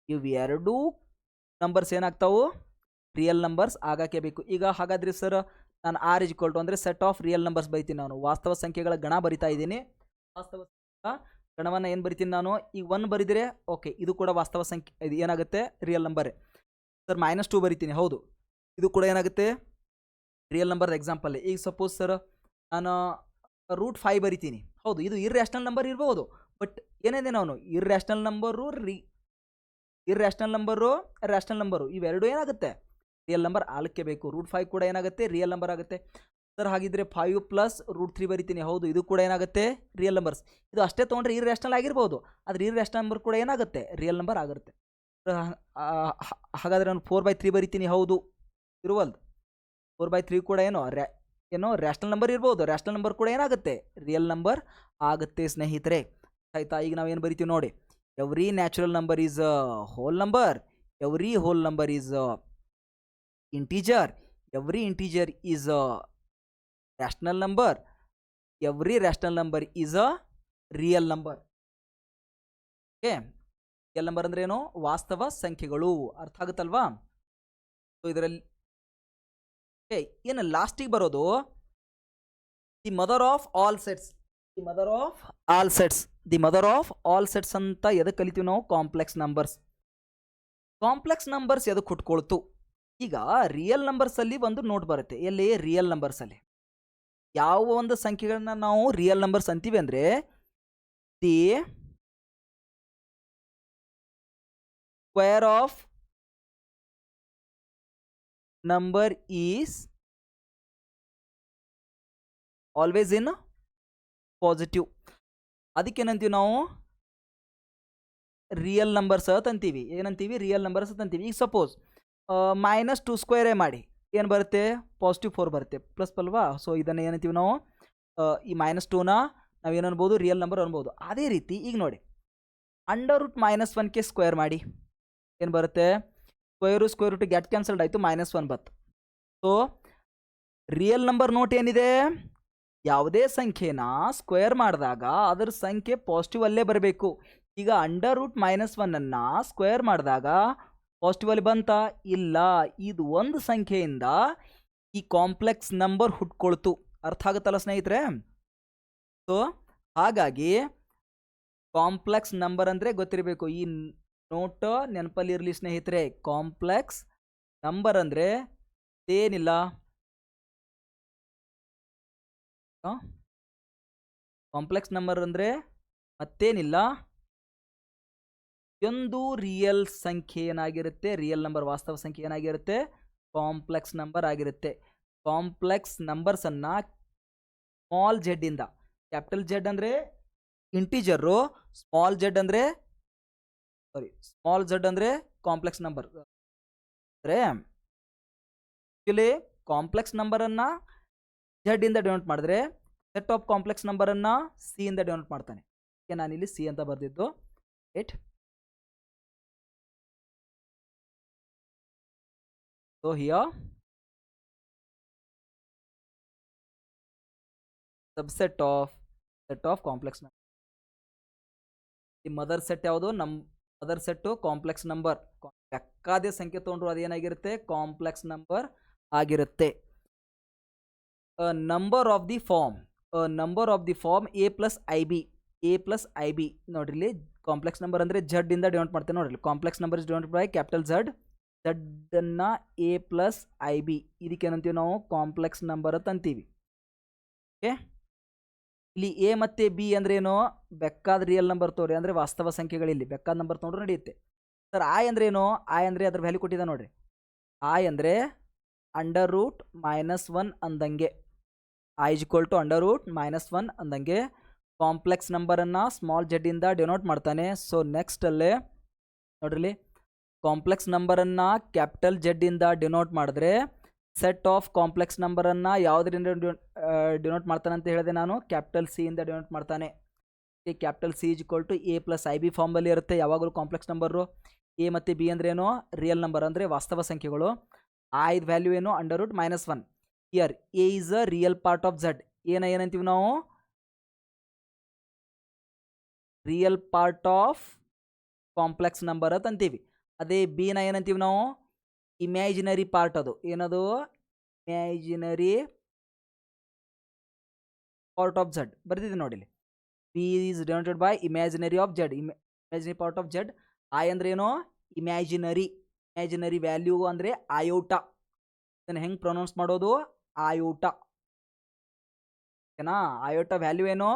ಇವೆರಡೂ ನಂಬರ್ಸ್ ಏನಾಗ್ತಾವು ರಿಯಲ್ ನಂಬರ್ಸ್ ಆಗಕ್ಕೆ ಬೇಕು. ಈಗ ಹಾಗಾದ್ರೆ ಸರ್ ನಾನು ಆರ್ ಇಸ್ ಈಕ್ವಲ್ ಟು ಅಂದರೆ ಸೆಟ್ ಆಫ್ ರಿಯಲ್ ನಂಬರ್ಸ್ ಬರಿತೀನಿ. ನಾನು ವಾಸ್ತವ ಸಂಖ್ಯೆಗಳ ಗಣ ಬರಿತಾ ಇದ್ದೀನಿ. ವಾಸ್ತವ ಸಂಖ್ಯೆಗಳ ಗಣವನ್ನು ಏನು ಬರಿತೀನಿ ನಾನು, ಈಗ 1 ಬರಿದರೆ ಓಕೆ, ಇದು ಕೂಡ ವಾಸ್ತವ ಸಂಖ್ಯೆ, ಇದು ಏನಾಗುತ್ತೆ ರಿಯಲ್ ನಂಬರೇ. ಸರ್ -2 ಬರಿತೀನಿ, ಹೌದು, ಇದು ಕೂಡ ಏನಾಗುತ್ತೆ ರಿಯಲ್ ನಂಬರ್ ಎಕ್ಸಾಂಪಲ್. ಈಗ ಸಪೋಸ್ ಸರ್ ನಾನು √5 ಬರಿತೀನಿ, ಹೌದು, ಇದು ಇರ್ರ್ಯಾಷನಲ್ ನಂಬರ್ ಇರ್ಬೋದು, ಬಟ್ ಏನಿದೆ ನಾನು irrational number irrational number rational number ಇವೆರಡು ಏನಾಗುತ್ತೆ ರಿಯಲ್ ನಂಬರ್ ಆಗಕ್ಕೆ ಬೇಕು. √5 ಕೂಡ ಏನಾಗುತ್ತೆ ರಿಯಲ್ ನಂಬರ್ ಆಗುತ್ತೆ. ಸರ್ ಹಾಗಿದ್ರೆ 5 + √3 ಬರಿತೀನಿ, ಹೌದು, ಇದು ಕೂಡ ಏನಾಗುತ್ತೆ ರಿಯಲ್ ನಂಬರ್ಸ್. ಇದು ಅಷ್ಟೇ ತೊಗೊಂಡ್ರೆ ಇರ್ರ್ಯಾಷನಲ್ ಆಗಿರ್ಬೋದು, ಆದರೆ ಇರ್ರ್ಯಾಷನಲ್ ನಂಬರ್ ಕೂಡ ಏನಾಗುತ್ತೆ ರಿಯಲ್ ನಂಬರ್ ಆಗಿರುತ್ತೆ. ಹಾಗಾದರೆ ನಾನು 4/3 ಬರಿತೀನಿ, ಹೌದು, ಇರುವಲ್ದು 4/3 ಕೂಡ ಏನೋ ರ್ಯಾಷನಲ್ ನಂಬರ್ ಇರ್ಬೋದು, ರ್ಯಾಷನಲ್ ನಂಬರ್ ಕೂಡ ಏನಾಗುತ್ತೆ ರಿಯಲ್ ನಂಬರ್ ಆಗುತ್ತೆ ಸ್ನೇಹಿತರೆ. ಆಯಿತಾ? ಈಗ ನಾವೇನು ಬರಿತೀವಿ ನೋಡಿ, every natural number is whole number, every whole number is integer, every integer is rational number, every rational number is a real number. Okay, real number ಅಂದ್ರೆ ಏನು, ವಾಸ್ತವ ಸಂಖ್ಯೆಗಳು. ಅರ್ಥ ಆಗುತ್ತಲ್ವಾ? ಸೊ ಇದರಲ್ಲಿ ಏನು ಲಾಸ್ಟಿಗೆ ಬರೋದು the mother of all sets. The mother of all sets, the mother of all sets ಅಂತ ಎದಕ್ಕೆ ಕಲಿತೀವಿ ನಾವು, ಕಾಂಪ್ಲೆಕ್ಸ್ ನಂಬರ್ಸ್. ಕಾಂಪ್ಲೆಕ್ಸ್ ನಂಬರ್ಸ್ ಎದಕ್ಕೆ ಹುಟ್ಕೊಳ್ತು? ಈಗ ರಿಯಲ್ ನಂಬರ್ಸಲ್ಲಿ ಒಂದು ನೋಟ್ ಬರುತ್ತೆ, ಎಲ್ಲಿ ರಿಯಲ್ ನಂಬರ್ಸಲ್ಲಿ ಯಾವ ಒಂದು ಸಂಖ್ಯೆಗಳನ್ನ ನಾವು ರಿಯಲ್ ನಂಬರ್ಸ್ ಅಂತೀವಿ ಅಂದರೆ the square of number is always in positive. ಅದಕ್ಕೇನಂತೀವಿ ನಾವು ರಿಯಲ್ ನಂಬರ್ಸ್ ಅಂತೀವಿ. ಏನಂತೀವಿ ರಿಯಲ್ ನಂಬರ್ಸ್ ಅಂತೀವಿ. ಈಗ ಸಪೋಸ್ -2² ಮಾಡಿ ಏನು ಬರುತ್ತೆ +4 ಬರುತ್ತೆ, ಪ್ಲಸ್ ಅಲ್ವಾ. ಸೊ ಇದನ್ನು ಏನಂತೀವಿ ನಾವು, ಈ -2ನ ನಾವು ಏನು ಅನ್ಬೋದು ರಿಯಲ್ ನಂಬರ್ ಅನ್ಬೋದು. ಅದೇ ರೀತಿ ಈಗ ನೋಡಿ √-1 ಸ್ಕ್ವೇರ್ ಮಾಡಿ ಏನು ಬರುತ್ತೆ, ಸ್ಕ್ವೇರ್ ರೂಟ್ ಗೆಟ್ ಕ್ಯಾನ್ಸಲ್ಡ್ ಆಯಿತು, -1 ಬತ್ತು. ಸೊ ರಿಯಲ್ ನಂಬರ್ ನೋಟ್ ಏನಿದೆ, ಯಾವುದೇ ಸಂಖ್ಯೆನ ಸ್ಕ್ವೇರ್ ಮಾಡಿದಾಗ ಅದರ ಸಂಖ್ಯೆ ಪಾಸಿಟಿವ್ ಅಲ್ಲೇ ಬರಬೇಕು. ಈಗ √-1 ಸ್ಕ್ವೇರ್ ಮಾಡಿದಾಗ ಪಾಸಿಟಿವ್ ಅಲ್ಲಿ ಬಂತ ಇಲ್ಲ, ಇದು ಒಂದು ಸಂಖ್ಯೆಯಿಂದ ಈ ಕಾಂಪ್ಲೆಕ್ಸ್ ನಂಬರ್ ಹುಟ್ಕೊಳ್ತು. ಅರ್ಥ ಆಗುತ್ತಲ್ಲ ಸ್ನೇಹಿತರೆ? ಸೊ ಹಾಗಾಗಿ ಕಾಂಪ್ಲೆಕ್ಸ್ ನಂಬರ್ ಅಂದರೆ ಗೊತ್ತಿರಬೇಕು. ಈ ನೋಟ್ ನೆನಪಲ್ಲಿ ಇರಲಿ ಸ್ನೇಹಿತರೆ. ಕಾಂಪ್ಲೆಕ್ಸ್ ನಂಬರ್ ಅಂದರೆ ಏನಿಲ್ಲ, ಕಾಂಪ್ಲೆಕ್ಸ್ ನಂಬರ್ ಅಂದರೆ ಮತ್ತೇನಿಲ್ಲ, ಒಂದು ರಿಯಲ್ ಸಂಖ್ಯೆ ಏನಾಗಿರುತ್ತೆ, ರಿಯಲ್ ನಂಬರ್ ವಾಸ್ತವ ಸಂಖ್ಯೆ ಏನಾಗಿರುತ್ತೆ ಕಾಂಪ್ಲೆಕ್ಸ್ ನಂಬರ್ ಆಗಿರುತ್ತೆ. ಕಾಂಪ್ಲೆಕ್ಸ್ ನಂಬರ್ಸನ್ನು ಸ್ಮಾಲ್ ಜೆಡ್ ಇಂದ, ಕ್ಯಾಪಿಟಲ್ ಜೆಡ್ ಅಂದರೆ ಇಂಟಿಜರು, ಸ್ಮಾಲ್ ಜೆಡ್ ಅಂದರೆ ಕಾಂಪ್ಲೆಕ್ಸ್ ನಂಬರ್. ಅಂದರೆ ಆ್ಯಕ್ಚುಲಿ ಕಾಂಪ್ಲೆಕ್ಸ್ ನಂಬರನ್ನು ಜೆಡ್ ಇಂದ ಡಿನೋಟ್ ಮಾಡಿದ್ರೆ ಸೆಟ್ ಆಫ್ ಕಾಂಪ್ಲೆಕ್ಸ್ ನಂಬರನ್ನು ಸಿ ಇಂದ ಡಿನೋಟ್ ಮಾಡ್ತಾನೆ. ಓಕೆ, ನಾನಿಲ್ಲಿ ಸಿ ಅಂತ ಬರೆದಿದ್ದು. Right? So here subset of complex number. ಈ ಮದರ್ ಸೆಟ್ ಯಾವುದು, ಮದರ್ ಸೆಟ್ಟು ಕಾಂಪ್ಲೆಕ್ಸ್ ನಂಬರ್. ಲೆಕ್ಕಾದೇ ಸಂಖ್ಯೆ ತೊಗೊಂಡ್ರು ಅದೇನಾಗಿರುತ್ತೆ ಕಾಂಪ್ಲೆಕ್ಸ್ ನಂಬರ್ ಆಗಿರುತ್ತೆ. Number of the form a + ib ನೋಡ್ರಿ, ಇಲ್ಲಿ ಕಾಂಪ್ಲೆಕ್ಸ್ ನಂಬರ್ ಅಂದರೆ ಜಡ್ ಇಂದ ಡಿನೋಟ್ ಮಾಡ್ತೇನೆ. ನೋಡ್ರಿ, complex number is denote by capital Z. ಝಡ್ಡನ್ನು a + ib, ಇದಕ್ಕೇನಂತೀವಿ ನಾವು ಕಾಂಪ್ಲೆಕ್ಸ್ ನಂಬರ್ ಅಂತ ಅಂತೀವಿ. ಓಕೆ, ಇಲ್ಲಿ ಎ ಮತ್ತು ಬಿ ಅಂದ್ರೇನು, ಬೇಕಾದ ರಿಯಲ್ ನಂಬರ್ ತೋರಿ, ಅಂದರೆ ವಾಸ್ತವ ಸಂಖ್ಯೆಗಳಿಲ್ಲಿ ಬೇಕಾದ ನಂಬರ್ ತೊಗೊಂಡ್ರು ನಡೆಯುತ್ತೆ. ಸರ್ ಆಯ್ ಅಂದ್ರೇನು, ಆಯ್ ಅಂದರೆ ಅದ್ರ ವ್ಯಾಲ್ಯೂ ಕೊಟ್ಟಿದ್ದ ನೋಡ್ರಿ. ಆಯ್ ಅಂದರೆ √-1 ಅಂದಂಗೆ, i = √-1 ಅಂದಂಗೆ ಕಾಂಪ್ಲೆಕ್ಸ್ ನಂಬರನ್ನು ಸ್ಮಾಲ್ ಜೆಡ್ ಇಂದ ಡಿನೋಟ್ ಮಾಡ್ತಾನೆ. ಸೊ ನೆಕ್ಸ್ಟ್ ಅಲ್ಲೇ ನೋಡ್ರಿ, ಕಾಂಪ್ಲೆಕ್ಸ್ ನಂಬರನ್ನು ಕ್ಯಾಪಿಟಲ್ ಜೆಡ್ ಇಂದ ಡಿನೋಟ್ ಮಾಡಿದ್ರೆ ಸೆಟ್ ಆಫ್ ಕಾಂಪ್ಲೆಕ್ಸ್ ನಂಬರನ್ನು ಯಾವುದರಿಂದ ಡಿನೋಟ್ ಮಾಡ್ತಾನೆ ಅಂತ ಹೇಳಿದೆ ನಾನು, ಕ್ಯಾಪಿಟಲ್ ಸಿ ಇಂದ ಡಿನೋಟ್ ಮಾಡ್ತಾನೆ. ಕ್ಯಾಪಿಟಲ್ ಸಿ = a + ib ಫಾರ್ಮಲ್ಲಿ ಇರುತ್ತೆ ಯಾವಾಗಲೂ ಕಾಂಪ್ಲೆಕ್ಸ್ ನಂಬರು. ಎ ಮತ್ತು ಬಿ ಅಂದ್ರೇನು ರಿಯಲ್ ನಂಬರ್ ಅಂದರೆ ವಾಸ್ತವ ಸಂಖ್ಯೆಗಳು. ಐದು ವ್ಯಾಲ್ಯೂ ಏನು under root -1. Here A is a real part of Z. ಏನಂತೀವಿ ನಾವು real part of complex number ಅಂತ ಅಂತೀವಿ. ಅದೇ ಬಿನ ಏನಂತೀವಿ ನಾವು ಇಮ್ಯಾಜಿನರಿ ಪಾರ್ಟ್. ಅದು ಏನದು ಇಮ್ಯಾಜಿನರಿ ಪಾರ್ಟ್ ಆಫ್ ಝಡ್ ಬರ್ತಿದೆ ನೋಡಿ. B is denoted by imaginary of Z. Imaginary part of Z. I ಅಂದ್ರೆ ಏನು ಇಮ್ಯಾಜಿನರಿ ವ್ಯಾಲ್ಯೂ ಅಂದರೆ ಆಯೋಟ. ಇದನ್ನು ಹೆಂಗೆ ಪ್ರೊನೌನ್ಸ್ ಮಾಡೋದು ಆಯೋಟ. ಓಕೆನಾ. ಆಯೋಟ ವ್ಯಾಲ್ಯೂ ಏನು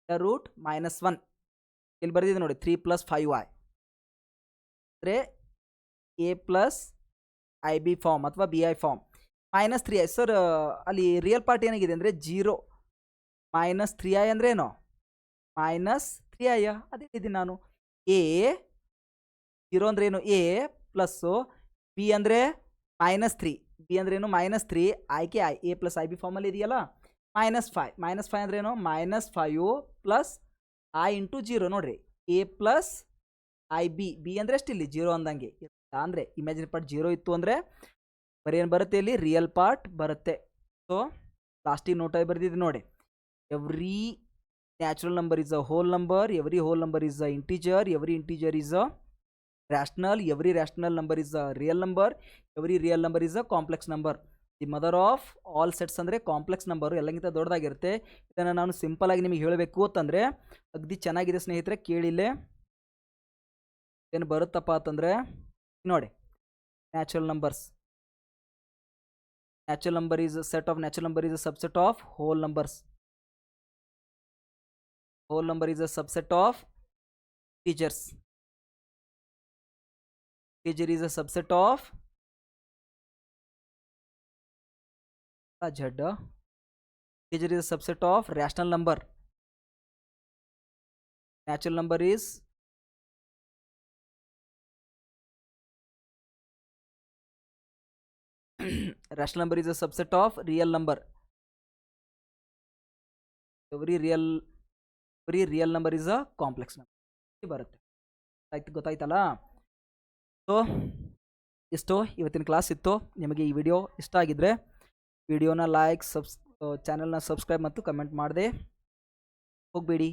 ರೂಟ್ -1. ಇಲ್ಲಿ ಬರ್ದಿದೆ ನೋಡಿ 3 + 5y ಅಂದರೆ a ಪ್ಲಸ್ IB ಫಾರ್ಮ್ ಅಥವಾ BI ಫಾರ್ಮ್. -3i ಸರ್ ಅಲ್ಲಿ ರಿಯಲ್ ಪಾರ್ಟ್ ಏನಾಗಿದೆ ಅಂದರೆ 0. -3i ಅಂದರೆ ಏನು -3i. ಅದೇ ಇದ್ದೀನಿ ನಾನು. a 0 ಅಂದ್ರೆ ಏನು a ಪ್ಲಸ್ಸು b ಅಂದರೆ -3. b ಅಂದ್ರೆ ಏನು -3 ಆಯ್ಕೆ i a ಪ್ಲಸ್ IB ಫಾರ್ಮಲ್ಲಿ ಇದೆಯಲ್ಲ. -5 ಅಂದ್ರೆ ಏನು -5 ಪ್ಲಸ್ i ಇಂಟು 0 ನೋಡ್ರಿ. a ಪ್ಲಸ್ IB b ಅಂದರೆ ಅಷ್ಟಿಲ್ಲಿ 0 ಅಂದಂಗೆ. ಅಂದರೆ ಇಮ್ಯಾಜಿನರಿ ಪಾರ್ಟ್ 0 ಇತ್ತು ಅಂದರೆ ಬರೀ ಏನು ಬರುತ್ತೆ ಇಲ್ಲಿ ರಿಯಲ್ ಪಾರ್ಟ್ ಬರುತ್ತೆ. ಸೊ ಲಾಸ್ಟಿಗೆ ನೋಟಾಗಿ ಬರ್ದಿದ್ದು ನೋಡಿ. Every natural number is a whole number, every whole number is a integer, every integer is a rational, every rational number is a real number, every real number is a complex number. The mother of all sets ಅಂದರೆ complex number ಎಲ್ಲಕ್ಕಿಂತ ದೊಡ್ಡದಾಗಿರುತ್ತೆ. ಇದನ್ನು ನಾನು simple ಆಗಿ ನಿಮಗೆ ಹೇಳಬೇಕು ಅಂತಂದರೆ ಅಗದಿ ಚೆನ್ನಾಗಿದೆ ಸ್ನೇಹಿತರೆ. ಕೇಳಿಲ್ಲೇ ಏನು ಬರುತ್ತಪ್ಪ ಅಂತಂದರೆ ನೋಡಿ, natural number is set of natural number is a subset of whole numbers. Whole number is a subset of integers. Integer is a subset of Z. Integer is a subset of rational number. Natural number is rational number is a subset of real number. Every real number is a complex number. ಬರುತ್ತೆ. ಗೊತ್ತಾಯ್ತಲ್ಲ. So ಇಷ್ಟು ಇವತ್ತಿನ class ಇತ್ತು. ನಿಮಗೆ ಈ video ಇಷ್ಟ ಆಗಿದ್ದರೆ ವಿಡಿಯೋನ ಲೈಕ್, ಚಾನಲ್ನ ಸಬ್ಸ್ಕ್ರೈಬ್ ಮತ್ತು ಕಮೆಂಟ್ ಮಾಡದೆ ಹೋಗಬೇಡಿ.